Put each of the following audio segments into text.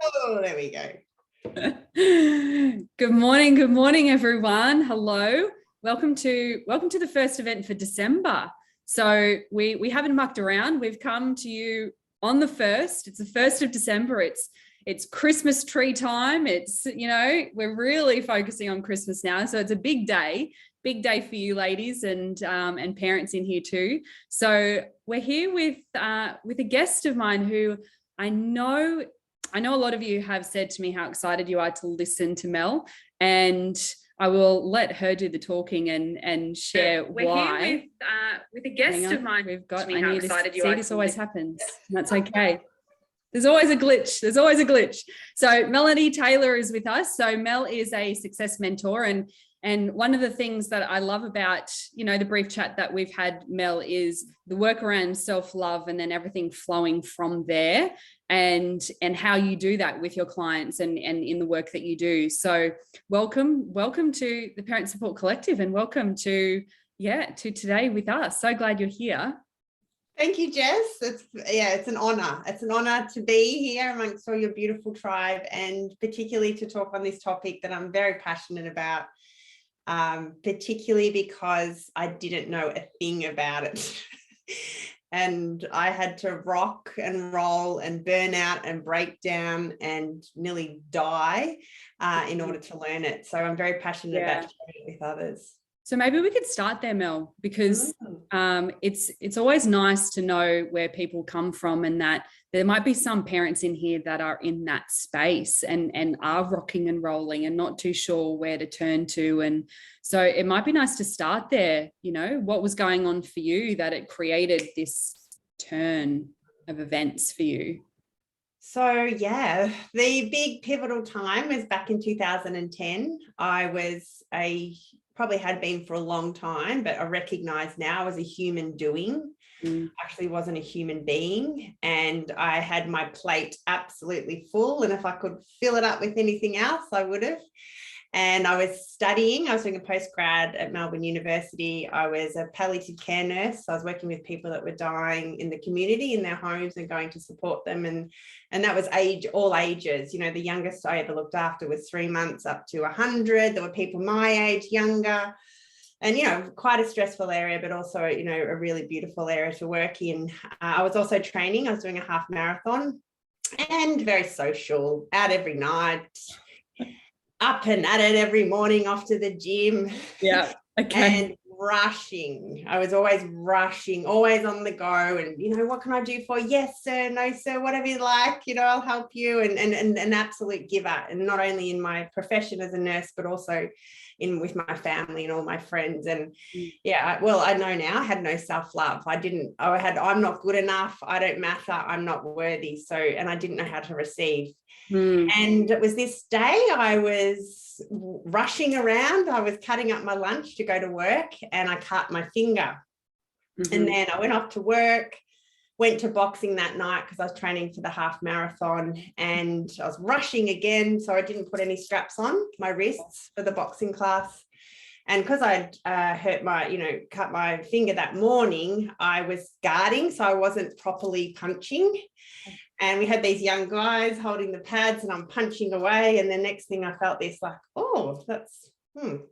Oh, there we go. Good morning, everyone. Hello. Welcome to the first event for December. So we haven't mucked around. We've come to you on the 1st. It's the 1st of December. It's Christmas tree time. It's, we're really focusing on Christmas now. So it's a big day for you ladies and parents in here too. So we're here with a guest of mine who I know a lot of you have said to me how excited you are to listen to Mel, and I will let her do the talking and share why. We're here with a guest of mine. We've got. I need to see this always happens. That's okay. There's always a glitch. So Melonie Taylor is with us. So Mel is a success mentor, and one of the things that I love about, the brief chat that we've had, Mel, is the work around self-love and then everything flowing from there, and how you do that with your clients and in the work that you do. So welcome to the Parent Support Collective, and welcome to today with us. So glad you're here. Thank you, Jess. It's an honor. It's an honor to be here amongst all your beautiful tribe, and particularly to talk on this topic that I'm very passionate about. Particularly because I didn't know a thing about it. And I had to rock and roll and burn out and break down and nearly die in order to learn it. So I'm very passionate about sharing it with others. So maybe we could start there, Mel, because it's always nice to know where people come from, and that there might be some parents in here that are in that space and are rocking and rolling and not too sure where to turn to. And so it might be nice to start there. What was going on for you that it created this turn of events for you? So the big pivotal time was back in 2010. I was probably had been for a long time, but I recognize now as a human doing. Actually wasn't a human being, and I had my plate absolutely full, and if I could fill it up with anything else I would have. And I was doing a postgrad at Melbourne University. I was a palliative care nurse. So I was working with people that were dying in the community, in their homes, and going to support them. And that was all ages. The youngest I ever looked after was 3 months up to 100. There were people my age, younger. And, quite a stressful area, but also, a really beautiful area to work in. I was also training. I was doing a half marathon, and very social, out every night, up and at it every morning, off to the gym. Yeah. Okay. And rushing. I was always rushing, always on the go. And, what can I do for you? Yes, sir. No, sir. Whatever you like, I'll help you. And an absolute giver. And not only in my profession as a nurse, but also with my family and all my friends. And I know now I had no self-love. I'm not good enough. I don't matter. I'm not worthy. So, and I didn't know how to receive. And it was this day I was rushing around. I was cutting up my lunch to go to work, and I cut my finger. And then I went off to work, went to boxing that night because I was training for the half marathon, and I was rushing again. So I didn't put any straps on my wrists for the boxing class. And because I'd cut my finger that morning, I was guarding, so I wasn't properly punching. And we had these young guys holding the pads, and I'm punching away. And the next thing I felt this that's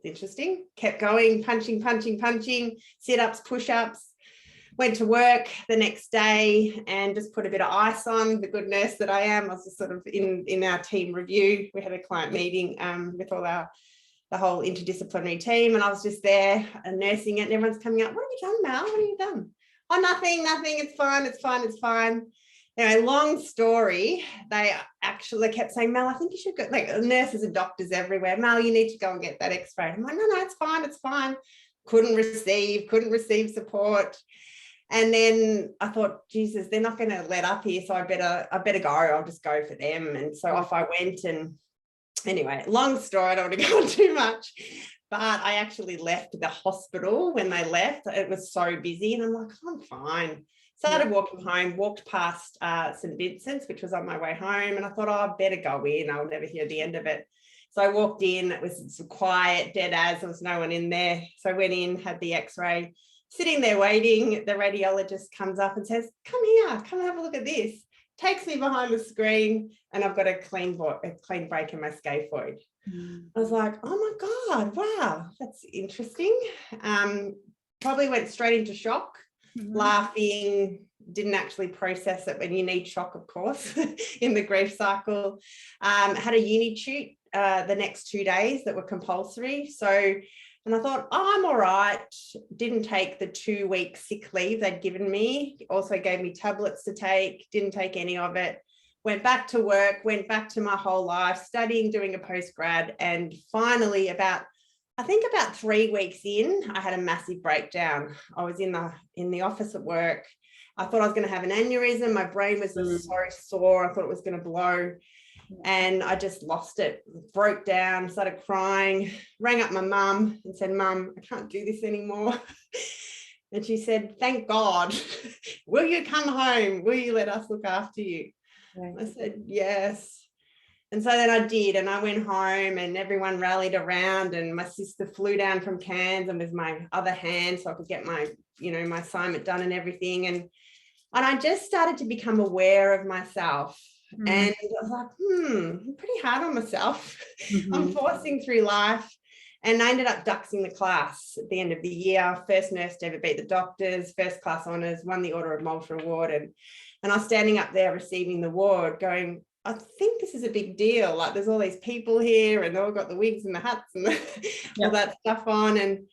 interesting. Kept going, punching, sit-ups, push-ups. Went to work the next day and just put a bit of ice on. The good nurse that I am, I was just sort of in our team review. We had a client meeting with all the whole interdisciplinary team, and I was just there and nursing it, and everyone's coming up, "What have you done, Mel? What have you done?" "Oh, nothing, it's fine. Anyway, long story, they actually kept saying, "Mel, I think you should go," like nurses and doctors everywhere, "Mel, you need to go and get that x-ray." I'm like, no, it's fine. Couldn't receive support. And then I thought, Jesus, they're not going to let up here, so I better go. I'll just go for them. And so off I went. And anyway, long story, I don't want to go on too much, but I actually left the hospital. When they left, it was so busy, and I'm like, I'm fine. Started walking home, walked past St. Vincent's, which was on my way home, and I thought, I better go in. I'll never hear the end of it. So I walked in. It was quiet, dead as. There was no one in there. So I went in, had the x-ray, sitting there waiting. The radiologist comes up and says, "Come here, come and have a look at this." takes me behind the screen, and I've got a clean break in my scaphoid. I was like, oh my God, wow, that's interesting. Probably went straight into shock, laughing, didn't actually process it when you need shock, of course, in the grief cycle. Had a uni tute the next 2 days that were compulsory. So, and I thought, oh, I'm all right. Didn't take the 2-week sick leave they'd given me. Also gave me tablets to take, didn't take any of it. Went back to work, went back to my whole life, studying, doing a postgrad. And finally, about 3 weeks in, I had a massive breakdown. I was in the office at work. I thought I was going to have an aneurysm. My brain was just so sore. I thought it was going to blow. And I just lost it, broke down, started crying, rang up my mum and said, Mum, I can't do this anymore. And she said, thank God. Will you come home? Will you let us look after you? Right. I said, yes. And so then I did, and I went home and everyone rallied around, and my sister flew down from Cairns and with my other hand so I could get my, my assignment done and everything. And I just started to become aware of myself. And I was like, I'm pretty hard on myself. I'm forcing through life. And I ended up duxing the class at the end of the year. First nurse to ever beat the doctors, first class honours, won the Order of Malta Award. And I was standing up there receiving the award going, I think this is a big deal. Like, there's all these people here and they've all got the wigs and the hats and all that stuff on. And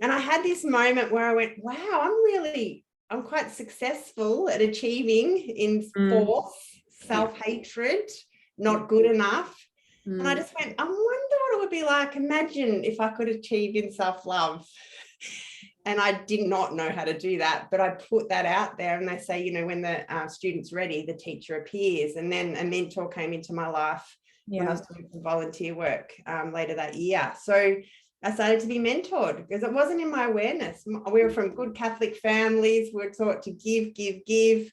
I had this moment where I went, wow, I'm quite successful at achieving in force, self-hatred, not good enough. And I just went, I wonder what it would be like. Imagine if I could achieve in self-love. And I did not know how to do that, but I put that out there. And they say, when the student's ready, the teacher appears. And then a mentor came into my life when I was doing some volunteer work later that year. So I started to be mentored because it wasn't in my awareness. We were from good Catholic families. We were taught to give,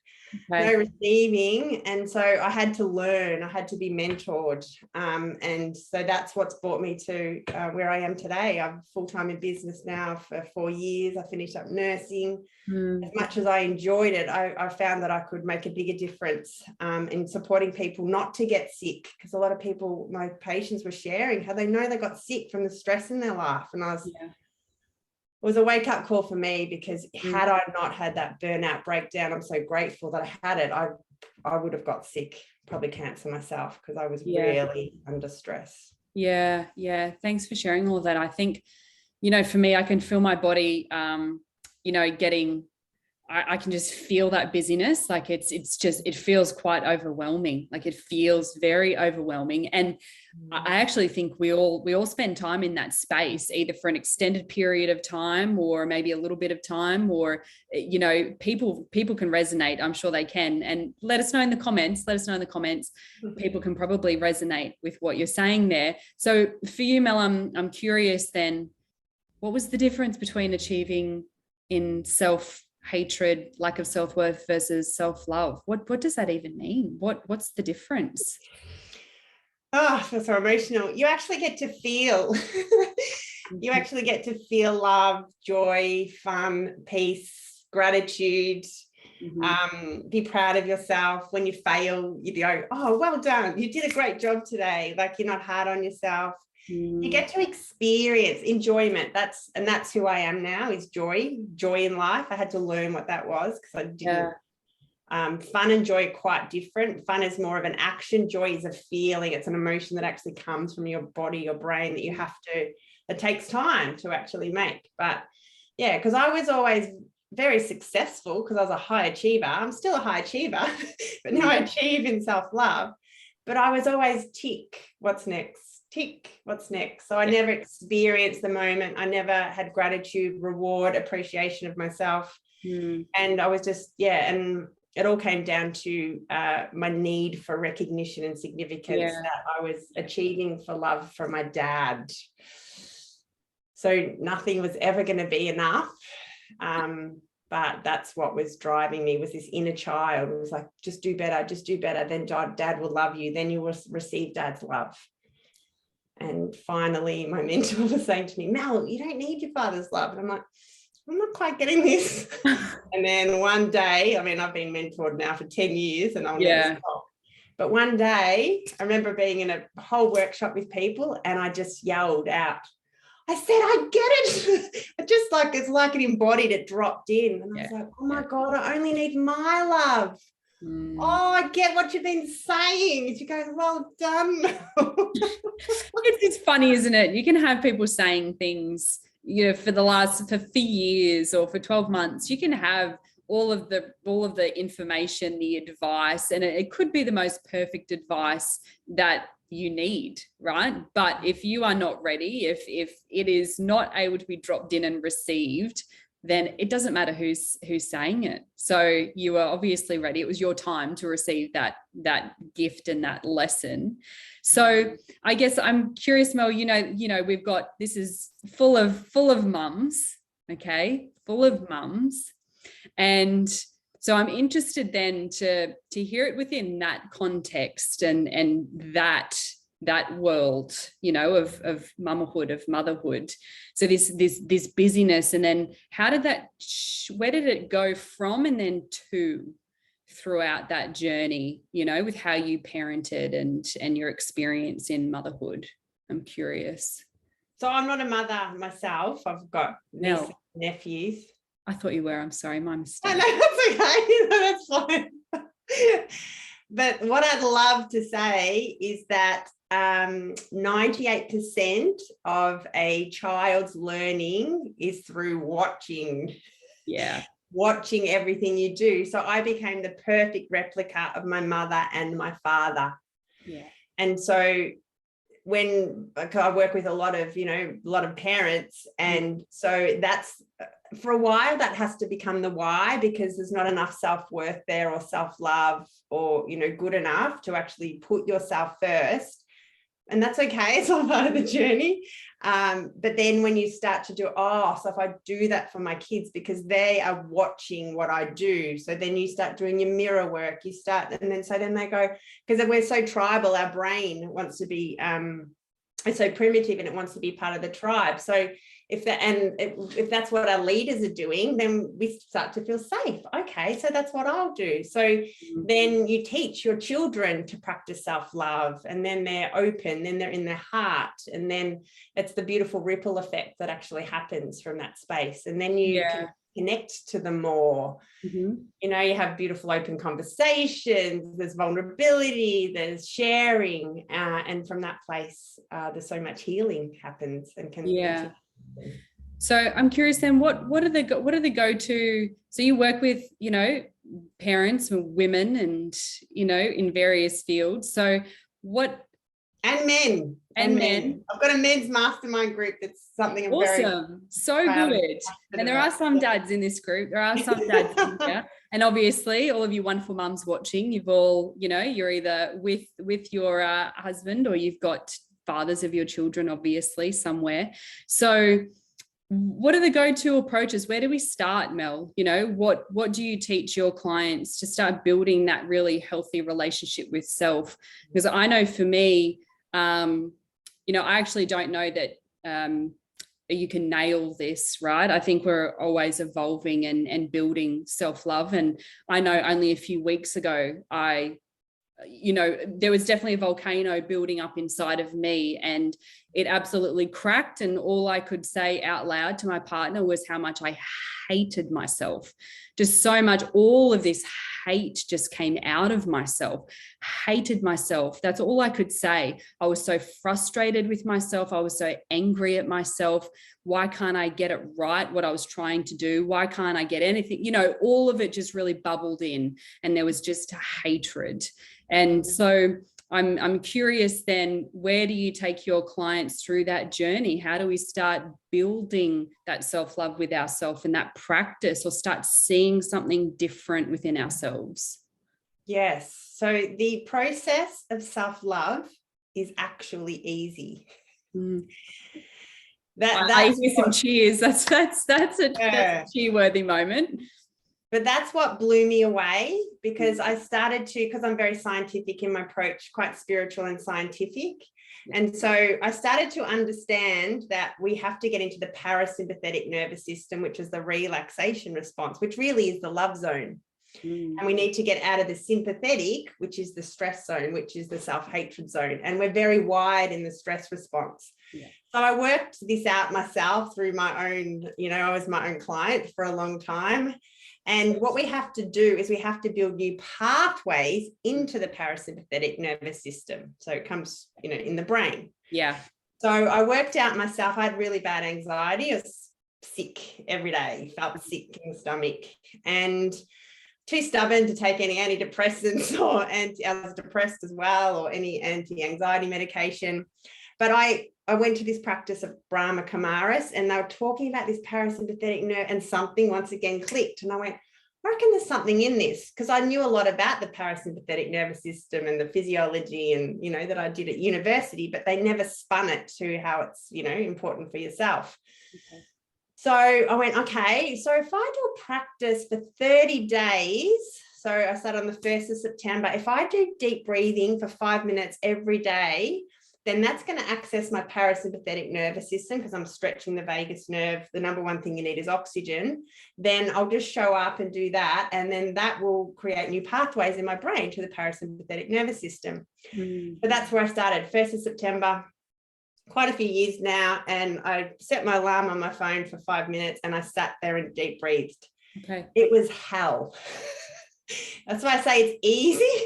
no receiving. And so I had to learn, I had to be mentored. And so that's what's brought me to where I am today. I'm full-time in business now for 4 years. I finished up nursing. As much as I enjoyed it, I found that I could make a bigger difference in supporting people not to get sick, because a lot of people, my patients, were sharing how they know they got sick from the stress in their life. And it was a wake-up call for me, because had I not had that burnout breakdown, I'm so grateful that I had it. I would have got sick, probably cancer myself, because I was really under stress. Yeah. Thanks for sharing all of that. I think, for me, I can feel my body I can just feel that busyness. Like it feels quite overwhelming. Like it feels very overwhelming. And I actually think we all spend time in that space, either for an extended period of time or maybe a little bit of time, or, people can resonate. I'm sure they can. And let us know in the comments. People can probably resonate with what you're saying there. So for you, Mel, I'm curious then, what was the difference between achieving in self-hatred, lack of self-worth versus self-love? What does that even mean? What's the difference? Oh, I feel so emotional. You actually get to feel love, joy, fun, peace, gratitude. Be proud of yourself. When you fail, you go, oh, well done, you did a great job today. Like, you're not hard on yourself. You get to experience enjoyment. That's who I am now, is joy in life. I had to learn what that was, because I didn't. Fun and joy are quite different. Fun is more of an action. Joy is a feeling. It's an emotion that actually comes from your body, your brain, that it takes time to actually make. But yeah, because I was always very successful, because I was a high achiever. I'm still a high achiever, but now I achieve in self-love. But I was always tick, what's next? So I never experienced the moment. I never had gratitude, reward, appreciation of myself. And I was just, and it all came down to my need for recognition and significance that I was achieving for love from my dad. So nothing was ever going to be enough. But that's what was driving me, was this inner child. It was like, just do better. Then dad will love you. Then you will receive dad's love. And finally, my mentor was saying to me, Mel, you don't need your father's love. And I'm like, I'm not quite getting this. And then one day, I mean, I've been mentored now for 10 years and I'll never stop. But one day I remember being in a whole workshop with people and I just yelled out, I said, I get it. It just like, it's like it embodied, it dropped in. And I was like, oh my God, I only need my love. Oh, I get what you've been saying. She goes, well done. It's funny, isn't it? You can have people saying things, for years or for 12 months. You can have all of the information, the advice, and it could be the most perfect advice that you need, right? But if you are not ready, if it is not able to be dropped in and received, then it doesn't matter who's saying it. So you were obviously ready. It was your time to receive that gift and that lesson. So I guess I'm curious, Mel, we've got, this is full of mums, okay? Full of mums. And so I'm interested then to hear it within that context and that world, of mamahood, of motherhood. So this busyness, and then where did it go from and then to throughout that journey, with how you parented and your experience in motherhood? I'm curious. So I'm not a mother myself. I've got nieces and nephews. I thought you were. I'm sorry, my mistake. No, that's okay. That's fine. But what I'd love to say is that 98% of a child's learning is through watching. Yeah. Watching everything you do. So I became the perfect replica of my mother and my father. Yeah. And so when I work with a lot of parents, and so that's, for a while, that has to become the why, because there's not enough self-worth there or self-love or, good enough to actually put yourself first. And that's okay. It's all part of the journey. But then when you start to do, so if I do that for my kids, because they are watching what I do. So then you start doing your mirror work, then they go, because we're so tribal, our brain wants to be, it's so primitive and it wants to be part of the tribe. So if that's what our leaders are doing, then we start to feel safe. Okay, so that's what I'll do. So then you teach your children to practice self-love, and then they're open, then they're in their heart, and then it's the beautiful ripple effect that actually happens from that space. And then you can connect to them more. You have beautiful open conversations, there's vulnerability, there's sharing, and from that place there's so much healing happens and can continue. So I'm curious then, what are the go-to, so you work with parents and women and in various fields, so what, and men. I've got a men's mastermind group. That's something I'm awesome. So good. And there are some dads in this group. There are some dads in here. And obviously all of you wonderful mums watching, you've all, you're either with your husband, or you've got fathers of your children, obviously, somewhere. So what are the go-to approaches? Where do we start, Mel? What do you teach your clients to start building that really healthy relationship with self? Because I know for me, I actually don't know that you can nail this, right? I think we're always evolving and building self-love. And I know only a few weeks ago, there was definitely a volcano building up inside of me, and it absolutely cracked. And all I could say out loud to my partner was how much I hated myself. Just so much, all of this hate just came out of myself. Hated myself. That's all I could say. I was so frustrated with myself. I was so angry at myself. Why can't I get it right, what I was trying to do? Why can't I get anything? All of it just really bubbled in, and there was just hatred. And so I'm curious then, where do you take your clients through that journey? How do we start building that self-love with ourselves and that practice, or start seeing something different within ourselves? Yes. So the process of self-love is actually easy. I hear some cheers. That's a cheer-worthy moment. But that's what blew me away, because I started to, because I'm very scientific in my approach, quite spiritual and scientific. And so I started to understand that we have to get into the parasympathetic nervous system, which is the relaxation response, which really is the love zone. And we need to get out of the sympathetic, which is the stress zone, which is the self-hatred zone. And we're very wide in the stress response. Yeah. So I worked this out myself through my own, I was my own client for a long time. And what we have to do is we have to build new pathways into the parasympathetic nervous system. So it comes, in the brain. Yeah. So I worked out myself. I had really bad anxiety. I was sick every day, felt sick in the stomach, and too stubborn to take any antidepressants I was depressed as well, or any anti-anxiety medication. But I went to this practice of Brahma Kumaris, and they were talking about this parasympathetic nerve, and something once again clicked. And I went, I reckon there's something in this, because I knew a lot about the parasympathetic nervous system and the physiology, and, that I did at university, but they never spun it to how it's, important for yourself. Okay. So I went, okay, so if I do a practice for 30 days, so I started on the 1st of September, if I do deep breathing for 5 minutes every day, then that's going to access my parasympathetic nervous system, because I'm stretching the vagus nerve. The number one thing you need is oxygen. Then I'll just show up and do that. And then that will create new pathways in my brain to the parasympathetic nervous system. So that's where I started, 1st of September. Quite a few years now, and I set my alarm on my phone for 5 minutes, and I sat there and deep breathed. Okay. It was hell. That's why I say it's easy.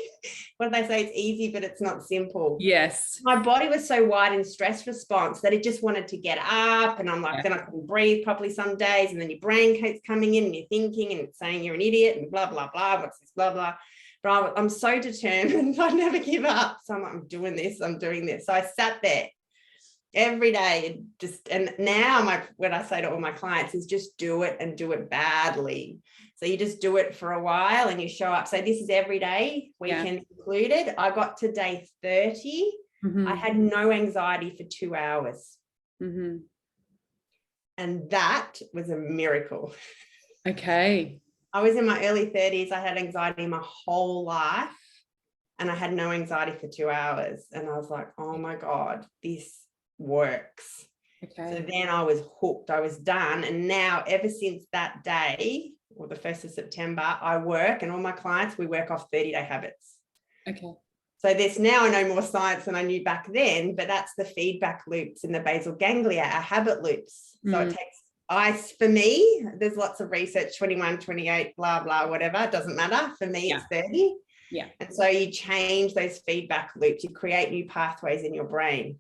What they say, it's easy, but it's not simple. Yes. My body was so wide in stress response that it just wanted to get up, and I'm like, then I couldn't breathe properly some days, and then your brain keeps coming in and you're thinking and it's saying you're an idiot and blah, blah, blah, what's this, blah, blah. But I'm so determined. I never give up. So I'm like, I'm doing this. So I sat there every day, and now what I say to all my clients is just do it, and do it badly. So you just do it for a while and you show up. So this is every day, weekends included. I got to day 30. I had no anxiety for 2 hours. And that was a miracle. Okay. I was in my early 30s. I had anxiety my whole life, and I had no anxiety for 2 hours. And I was like, oh my God, this works. Okay. So then I was hooked. I was done. And now, ever since that day, or the 1st of September, I work, and all my clients, we work off 30-day habits. Okay. So now I know more science than I knew back then, but that's the feedback loops in the basal ganglia, our habit loops. So it takes, for me, there's lots of research, 21, 28, blah, blah, whatever. It doesn't matter. For me, it's 30. Yeah. And so you change those feedback loops. You create new pathways in your brain.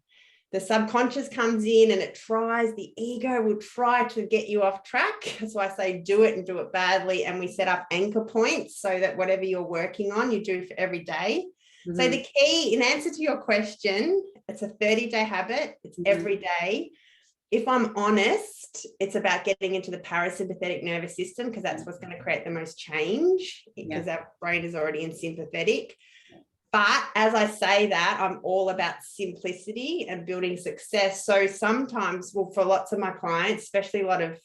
The subconscious comes in and the ego will try to get you off track. That's why I say do it, and do it badly. And we set up anchor points so that whatever you're working on, you do for every day. So the key, in answer to your question, it's a 30-day habit. It's every day. If I'm honest, it's about getting into the parasympathetic nervous system, because that's what's going to create the most change, because our brain is already in sympathetic. But as I say that, I'm all about simplicity and building success. So sometimes, for lots of my clients, especially a lot of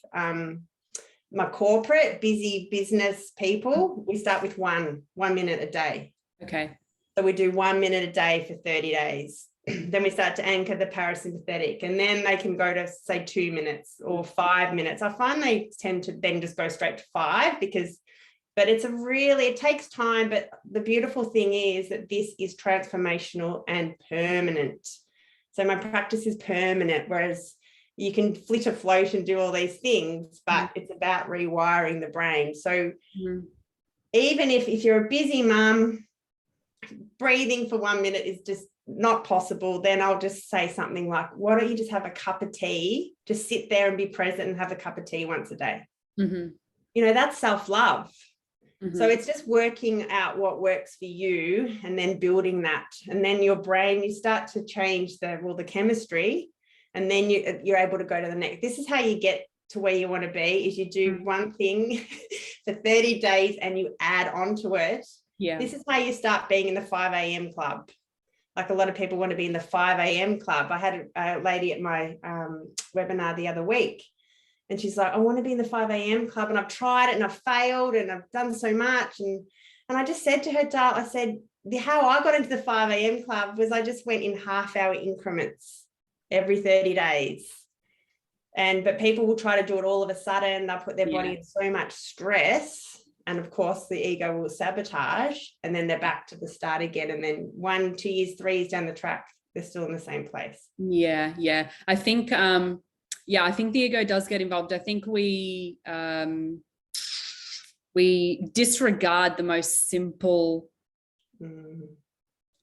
my corporate, busy business people, we start with one minute a day. Okay. So we do 1 minute a day for 30 days. Then we start to anchor the parasympathetic, and then they can go to, say, 2 minutes or 5 minutes. I find they tend to then just go straight to 5, but it takes time. But the beautiful thing is that this is transformational and permanent. So my practice is permanent, whereas you can flit afloat and do all these things, but it's about rewiring the brain. So even if you're a busy mum, breathing for 1 minute is just not possible, then I'll just say something like, why don't you just have a cup of tea? Just sit there and be present and have a cup of tea once a day. That's self-love. So it's just working out what works for you, and then building that. And then your brain, you start to change the chemistry, and then you're able to go to the next. This is how you get to where you want to be, is you do one thing for 30 days and you add on to it. Yeah. This is how you start being in the 5 a.m. club. Like, a lot of people want to be in the 5 a.m. club. I had a lady at my webinar the other week, And she's like, I want to be in the 5 a.m. club, and I've tried it and I've failed and I've done so much. And I just said to her, Dale, I said, how I got into the 5 a.m. club was I just went in half-hour increments every 30 days. But people will try to do it all of a sudden. They'll put their body in so much stress. And of course, the ego will sabotage, and then they're back to the start again. And then 1, 2 years, 3 years down the track, they're still in the same place. Yeah. I think, I think the ego does get involved. I think we disregard the most simple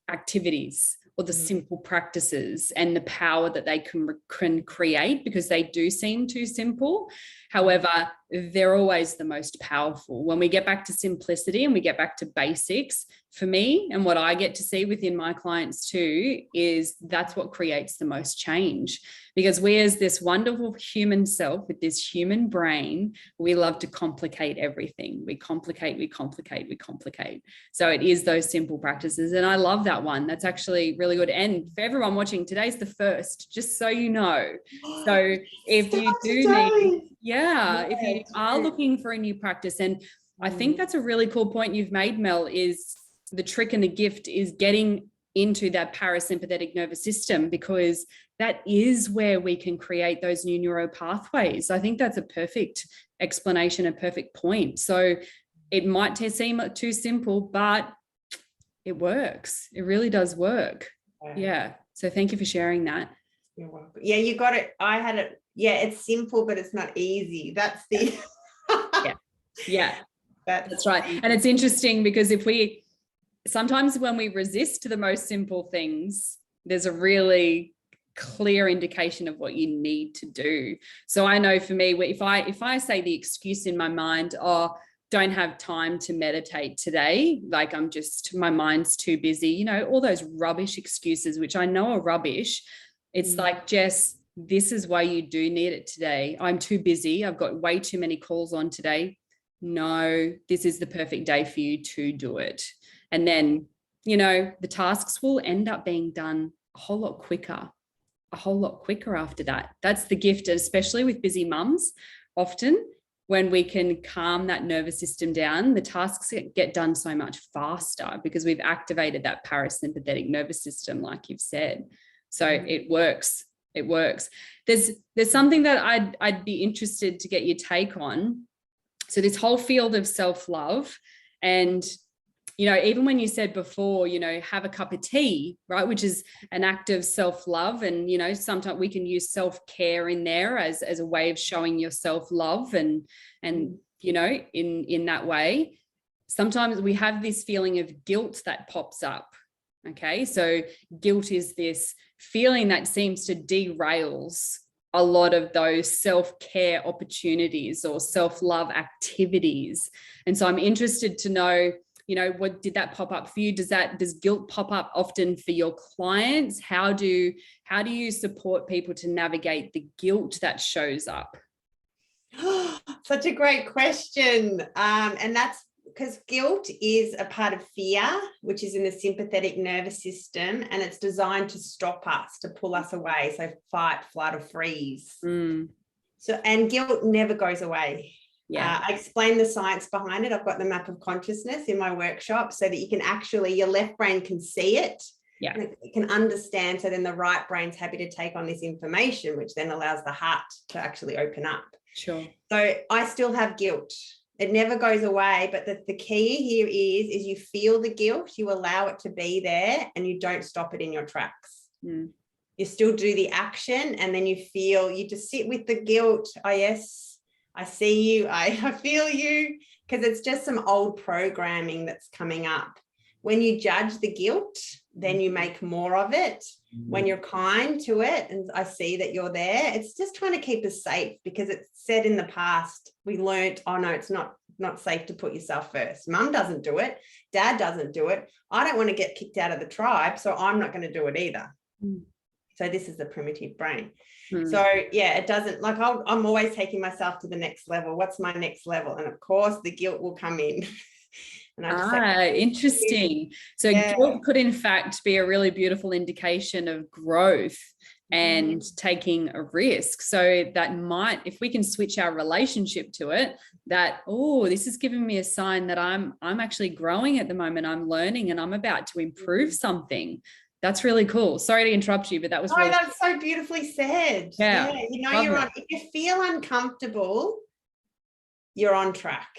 activities or the simple practices and the power that they can create, because they do seem too simple. However, they're always the most powerful. When we get back to simplicity and we get back to basics, for me, and what I get to see within my clients too, is that's what creates the most change. Because we, as this wonderful human self with this human brain, we love to complicate everything. We complicate. So it is those simple practices. And I love that one. That's actually really good. And for everyone watching, today's the first, just so you know. So if you do need, if you are looking for a new practice, and I think that's a really cool point you've made, Mel, is the trick and the gift is getting into that parasympathetic nervous system, because that is where we can create those new neural pathways. I think that's a perfect explanation, a perfect point. So it might seem too simple, but it works. It really does work. Yeah. So thank you for sharing that. You're welcome. Yeah, you got it. I had it. Yeah, it's simple, but it's not easy. That's the That's right. And it's interesting because sometimes when we resist the most simple things, there's a really clear indication of what you need to do. So I know for me, if I say the excuse in my mind, don't have time to meditate today, like my mind's too busy, all those rubbish excuses, which I know are rubbish. It's like, Jess, this is why you do need it today. I'm too busy. I've got way too many calls on today. No, this is the perfect day for you to do it. And then, the tasks will end up being done a whole lot quicker after that. That's the gift, especially with busy mums. Often when we can calm that nervous system down, the tasks get done so much faster because we've activated that parasympathetic nervous system, like you've said. So it works. There's something that I'd be interested to get your take on. So this whole field of self-love, and even when you said before, have a cup of tea, right, which is an act of self-love, and sometimes we can use self-care in there as a way of showing your self-love, and in that way. Sometimes we have this feeling of guilt that pops up. Okay, so guilt is this feeling that seems to derails a lot of those self-care opportunities or self-love activities. And so I'm interested to know, what did that pop up for you? Does guilt pop up often for your clients? How do you support people to navigate the guilt that shows up? Such a great question. And that's because guilt is a part of fear, which is in the sympathetic nervous system, and it's designed to stop us, to pull us away. So fight, flight, or freeze. So, and guilt never goes away. I explain the science behind it. I've got the map of consciousness in my workshop so that you can your left brain can see it. Yeah. And it can understand. So then the right brain's happy to take on this information, which then allows the heart to actually open up. Sure. So I still have guilt. It never goes away, but the key here is you feel the guilt, you allow it to be there, and you don't stop it in your tracks. You still do the action, and then you just sit with the guilt. Oh, yes, I see you, I feel you, because it's just some old programming that's coming up. When you judge the guilt, then you make more of it. When you're kind to it, and I see that you're there, it's just trying to keep us safe, because it's said in the past, we learned, oh no, it's not safe to put yourself first. Mum doesn't do it. Dad doesn't do it. I don't want to get kicked out of the tribe, so I'm not going to do it either. So this is the primitive brain. So yeah, it doesn't, like I'm always taking myself to the next level. What's my next level? And of course the guilt will come in. And interesting. So guilt could in fact be a really beautiful indication of growth, and taking a risk. So that might, if we can switch our relationship to it, that, oh, this is giving me a sign that I'm actually growing at the moment. I'm learning and I'm about to improve something. That's really cool. Sorry to interrupt you, but that was really that's so beautifully said. Yeah. You're on, if you feel uncomfortable, you're on track.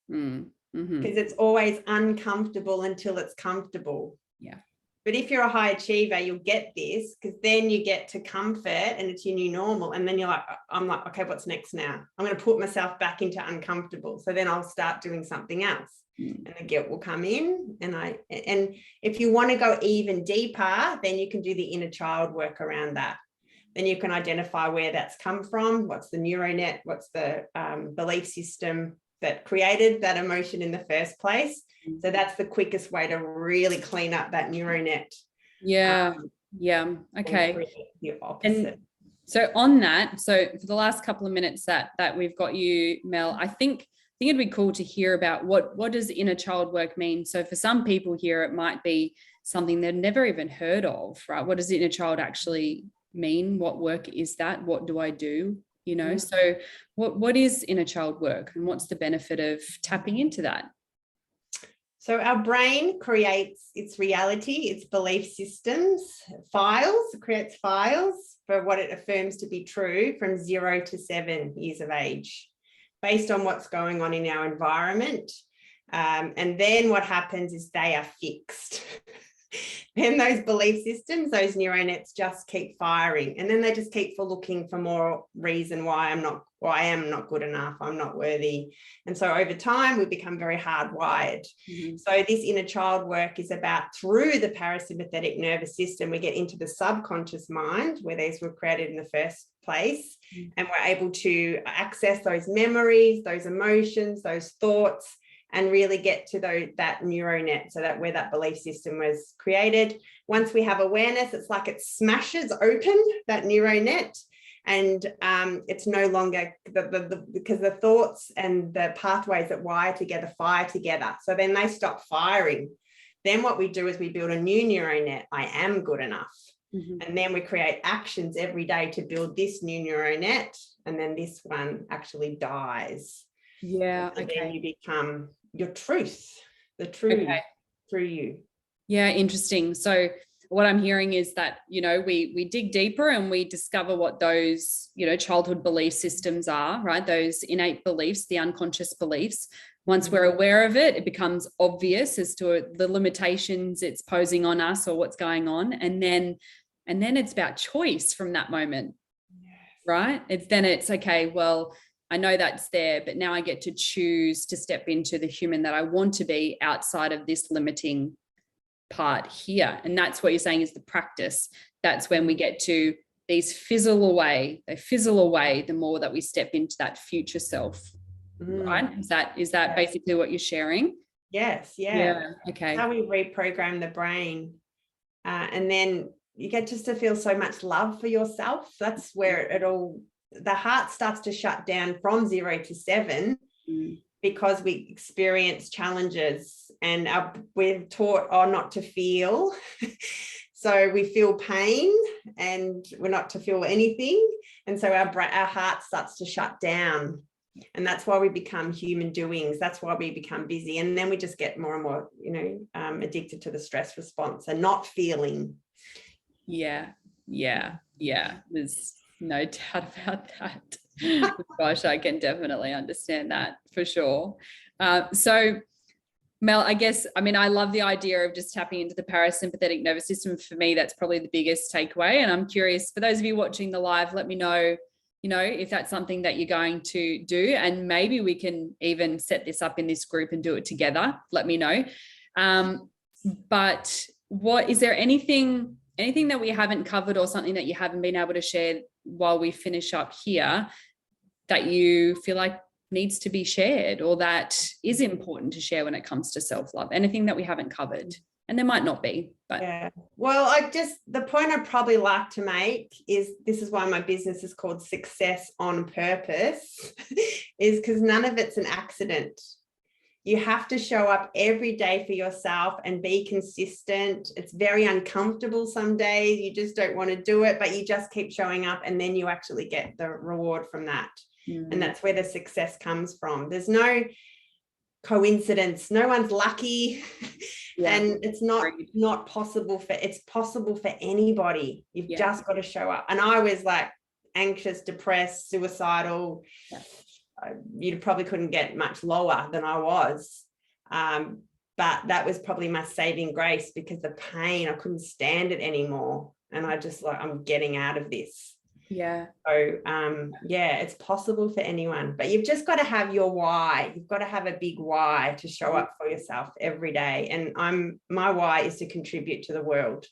Because it's always uncomfortable until it's comfortable. Yeah. But if you're a high achiever, you'll get this, because then you get to comfort and it's your new normal. And then you're like, I'm like, okay, what's next now? I'm going to put myself back into uncomfortable. So then I'll start doing something else. And the guilt will come in. And if you want to go even deeper, then you can do the inner child work around that. Then you can identify where that's come from. What's the neuronet? What's the belief system that created that emotion in the first place? So that's the quickest way to really clean up that neuronet. Yeah. Okay. The opposite. And so on that, so for the last couple of minutes that we've got you, Mel, I think it'd be cool to hear about what does inner child work mean? So for some people here, it might be something they've never even heard of, right? What does inner child actually mean? What work is that? What do I do? So what is inner child work, and what's the benefit of tapping into that? So our brain creates its reality, its belief systems, creates files for what it affirms to be true from 0 to 7 years of age, based on what's going on in our environment. And then what happens is they are fixed. Then those belief systems, those neuronets just keep firing, and then they just keep looking for more reason why I am not good enough, I'm not worthy. And so over time we become very hardwired. So this inner child work is about, through the parasympathetic nervous system, we get into the subconscious mind where these were created in the first place, and we're able to access those memories, those emotions, those thoughts, and really get to that neuronet, so that where that belief system was created. Once we have awareness, it's like it smashes open that neuronet, and it's no longer because the thoughts and the pathways that wire together fire together. So then they stop firing. Then what we do is we build a new neuronet. I am good enough. And then we create actions every day to build this new neuronet, and then this one actually dies. Yeah. So okay. then you become your truth, the truth through you. Yeah, interesting. So what I'm hearing is that, we dig deeper and we discover what those, childhood belief systems are, right? Those innate beliefs, the unconscious beliefs. Once we're aware of it, it becomes obvious as to the limitations it's posing on us or what's going on. And then it's about choice from that moment, right? It's okay, well, I know that's there, but now I get to choose to step into the human that I want to be outside of this limiting part here. And that's what you're saying is the practice. That's when we get to these fizzle away. They fizzle away the more that we step into that future self. Right? Is that basically what you're sharing? Yes. Yeah. Okay. How we reprogram the brain. And then you get just to feel so much love for yourself. That's where the heart starts to shut down from 0 to 7 because we experience challenges, and we're taught not to feel. So we feel pain and we're not to feel anything. And so our heart starts to shut down. And that's why we become human doings. That's why we become busy. And then we just get more and more, addicted to the stress response and not feeling. Yeah. There's no doubt about that. Gosh, I can definitely understand that for sure. So Mel, I love the idea of just tapping into the parasympathetic nervous system. For me, that's probably the biggest takeaway. And I'm curious, for those of you watching the live, let me know, if that's something that you're going to do, and maybe we can even set this up in this group and do it together. Let me know. But is there anything that we haven't covered, or something that you haven't been able to share while we finish up here that you feel like needs to be shared, or that is important to share when it comes to self-love? Anything that we haven't covered? And there might not be, but yeah. Well, the point I'd probably like to make is, this is why my business is called Success on Purpose, is because none of it's an accident. You have to show up every day for yourself and be consistent. It's very uncomfortable some days. You just don't want to do it, but you just keep showing up, and then you actually get the reward from that. And that's where the success comes from. There's no coincidence. No one's lucky. And it's not possible it's possible for anybody. You've just got to show up. And I was like anxious, depressed, suicidal. You probably couldn't get much lower than I was. But that was probably my saving grace, because the pain, I couldn't stand it anymore. And I just like, I'm getting out of this. Yeah. So, it's possible for anyone, but you've just got to have your why. You've got to have a big why to show up for yourself every day. And my why is to contribute to the world.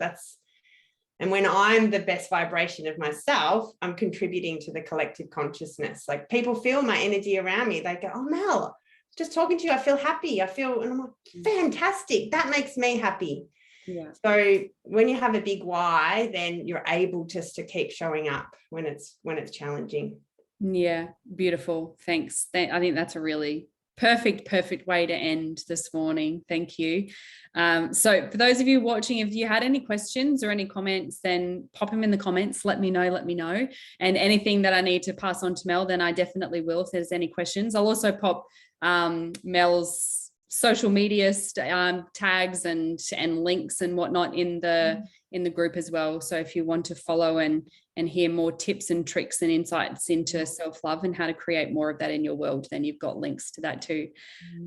And when I'm the best vibration of myself, I'm contributing to the collective consciousness. Like, people feel my energy around me. They go, oh, Mel, just talking to you, I feel happy. And I'm like, fantastic. That makes me happy. Yeah. So when you have a big why, then you're able just to keep showing up when it's challenging. Yeah. Beautiful. Thanks. I think that's a really perfect way to end this morning. Thank you. So for those of you watching, if you had any questions or any comments, then pop them in the comments. Let me know. And anything that I need to pass on to Mel, then I definitely will. If there's any questions, I'll also pop Mel's social media tags and links and whatnot in the group as well. So if you want to follow and hear more tips and tricks and insights into self-love and how to create more of that in your world, then you've got links to that too.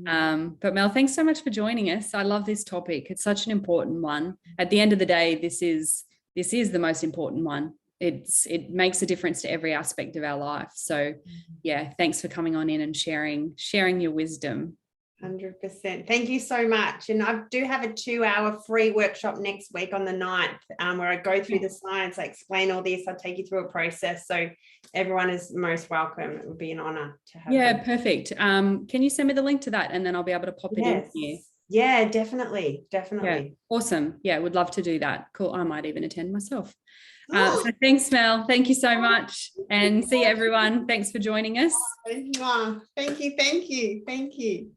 But Mel, thanks so much for joining us. I love this topic. It's such an important one. At the end of the day, this is the most important one. It makes a difference to every aspect of our life. So yeah, thanks for coming on in and sharing your wisdom. 100%. Thank you so much. And I do have a 2-hour free workshop next week on the 9th, where I go through the science, I explain all this, I take you through a process. So everyone is most welcome. It would be an honor to have them. Perfect. Can you send me the link to that, and then I'll be able to pop it in here? Yeah, definitely. Yeah, awesome. Yeah, would love to do that. Cool. I might even attend myself. So thanks, Mel. Thank you so much. And see everyone. Thanks for joining us. Thank you.